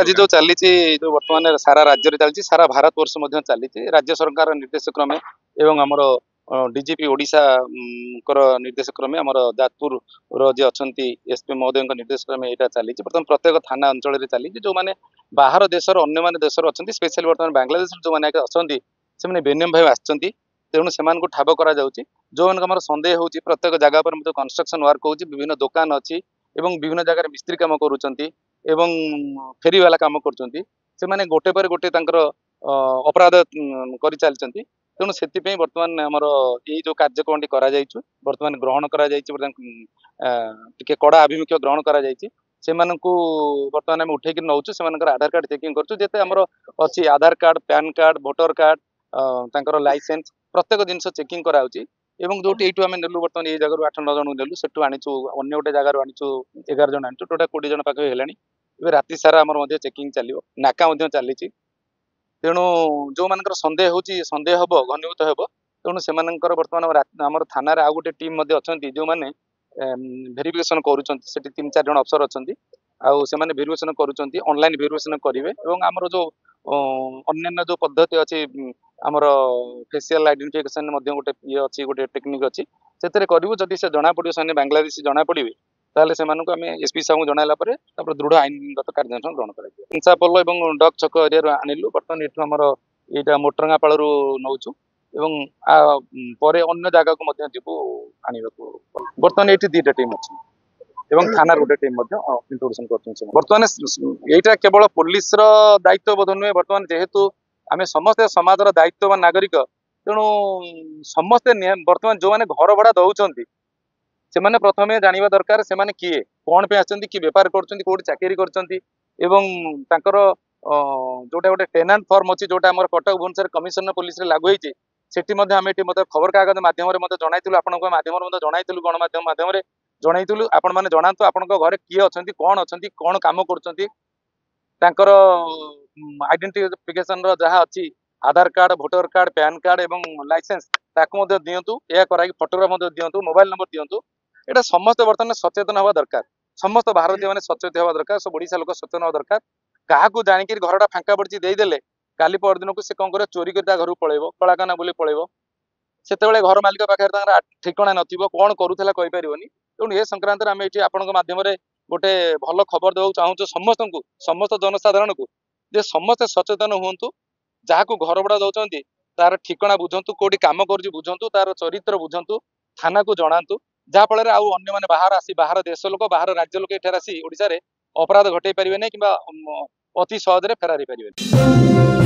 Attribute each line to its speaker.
Speaker 1: आज जो चली जो बर्तमान सारा राज्य चलती सारा भारत वर्ष चली राज्य सरकार निर्देश क्रमे एवं आमर डीजीपी ओडिशा निर्देश क्रमे आमर जाजपुर जी अच्छा एसपी महोदय निर्देश क्रमे यहाँ चली बर्तमान प्रत्येक थाना अंचल चली जो मैंने बाहर देशर अन्य देश अच्छा स्पेशली बर्तमान बांग्लादेश जो मैंने अच्छा से बेनियम भाई आसती तेणु से ठाब कर जो मैंने सन्देह हो प्रत्येक जगह पर कंस्ट्रक्शन वर्क हो विभिन्न दुकान अच्छी विभिन्न जगह मिस्त्री काम करुँच फेरीवाला काम कर गोटे पर गोटे अपराध कर चलती तेणु से बर्तमान आमर यही जो कार्यक्रम बर्तमान ग्रहण कर कड़ा आभिमुख्य ग्रहण कर से बर्तमान आम उठे नौ से आधार कार्ड चेकिंग कर अच्छी Aadhaar card PAN card voter card licence प्रत्येक जिनस चेकिंग कराऊँच जो ये आम नेलु बर्तमान ये जगह 8-9 जन नेलु से आणीचु अन्य गोटे जगार आणीचु 11 जन आणीचु टोटाल 20 जन पाखे है राति सारा आमर चेकिंग चलो नाका चली तेणु जो मान सन्देह हो सन्देह हम घनीभूत हो तेणु से बर्तमान आम थाना आउ गोटे टीम अच्छा जो मैंने भेरिफिकेसन कर 3-4 जन अफसर अच्छा आउ से भेरिफिकेसन कर ऑनलाइन भेरिफिकेसन करेंगे और आमर जो अन्य जो पद्धति अच्छी आमर फेसियाल आइडेंटिफिकेशन गोटे ये अच्छी गोटे टेक्निक अच्छी से करूँ जदि से जना पड़ो से बांग्लादेशी जना पड़े ताले से आम एसपी साहब जनाला दृढ़ आईनगत कार्यानुष्ठान ग्रहण कर हिंसापोल और डक छक एरिया आणिलु बर्तमान ये आमर यहाँ मोटरगापाड़ नौचु पर अन्य जगह को जीवु आने बर्तमान ये 2टा टीम अच्छी एवं थाना गोटे टीम इंट्रोड्यूसन कर बर्तमान यहाँ केवल पुलिस दायित्व बोध नुहे बर्तमान जेहेतु आम समस्ते समाजर दायित्ववान नागरिक तेणु समस्ते बर्तमान जो मैंने घर भड़ा दौरान से प्रथम जानवा दरकार से किए कौन पे आसती कि बेपार करोटी चाकरी कर जोटा गोटे टेनांट फॉर्म अच्छी जोटा आम कटक भुवनेश्वर कमिशनर पुलिस लागू होती सेठी खबर कागज माध्यम जनइलु आपण जनइलु गणमाध्यम माध्यम जनइलु आपण मैंने जनातु आपण घर किए अच्छा कौन अच्छा कौन कम कर आइडेंटिफिकेशन जहाँ अच्छी Aadhaar card voter card PAN card एवं लाइसेंस ताकू दिंतु या फोटोग्राफ दिंतु मोबाइल नंबर दिंतु यहाँ समस्त बर्तमान सचेतन हवा दरकार समस्त भारतीय मैंने सचेत हवा दरकार सब ओडिशा लोक सचेतन हवा दरकार क्या जाणिक घरटा फांका पड़ी देदेले काली परदिन को कौन कर चोरी कर घर पलैब कलाकाना बुली पलैब से घर मालिक पाखे ठिकणा नथिबो कौन करूला कहीपर तेणु ए संक्रांत आम ये आपंम गोटे भल खबर देवाक चाहूँ समस्त जनसाधारण को जे समस्ते सचेतन हूँ जहाँ को घर भड़ा दौरान तार ठिकणा बुझंतु कोडी काम कर बुझंतु तार चरित्र बुझंतु थाना को जनातु जहाँफल आउ अन्य मैंने बाहर आसी बाहर देश लोक बाहर राज्य लोक एठार आसी ओडिशा रे अपराध घटई पारे कि अति सहज फेरारी पारे।